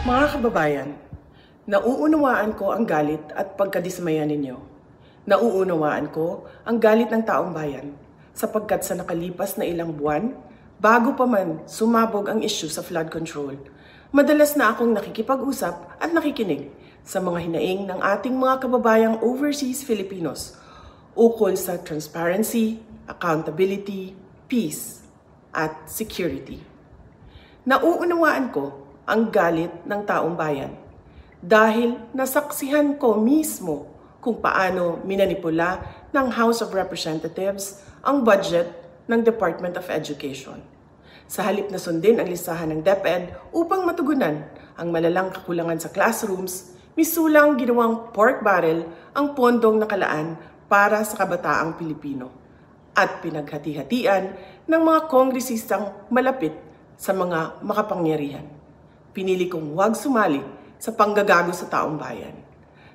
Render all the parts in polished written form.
Mga kababayan, nauunawaan ko ang galit at pagkadismaya ninyo. Nauunawaan ko ang galit ng taong bayan sapagkat sa nakalipas na ilang buwan, bago pa man sumabog ang issue sa flood control, madalas na akong nakikipag-usap at nakikinig sa mga hinaing ng ating mga kababayang overseas Filipinos ukol sa transparency, accountability, peace, at security. Nauunawaan ko ang galit ng taong bayan dahil nasaksihan ko mismo kung paano minanipula ng House of Representatives ang budget ng Department of Education. Sa halip na sundin ang listahan ng DepEd upang matugunan ang malalang kakulangan sa classrooms, misulang ginawang pork barrel ang pondong nakalaan para sa kabataang Pilipino at pinaghati-hatian ng mga kongresistang malapit sa mga makapangyarihan. Pinili kong huwag sumali sa panggagago sa taong bayan.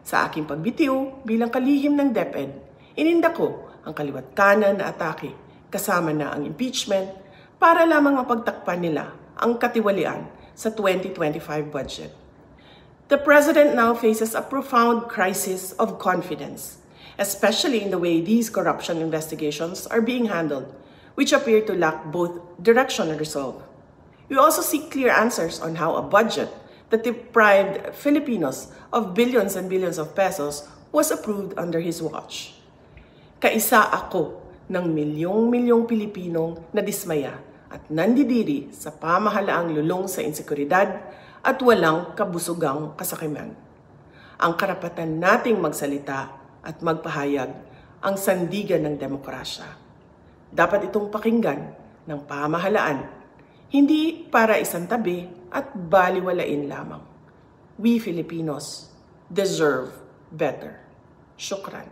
Sa aking pagbitiw bilang kalihim ng DepEd, ininda ko ang kaliwat kanan na atake kasama na ang impeachment para lamang mapagtakpan nila ang katiwalian sa 2025 budget. The President now faces a profound crisis of confidence, especially in the way these corruption investigations are being handled, which appear to lack both direction and resolve. We also seek clear answers on how a budget that deprived Filipinos of billions and billions of pesos was approved under his watch. Kaisa ako ng milyong-milyong Pilipinong nadismaya at nandidiri sa pamahalaang lulong sa insekuridad at walang kabusugang kasakiman. Ang karapatan nating magsalita at magpahayag ang sandigan ng demokrasya. Dapat itong pakinggan ng pamahalaan, hindi para isang tabi at baliwalain lamang. We Filipinos deserve better. Shukran.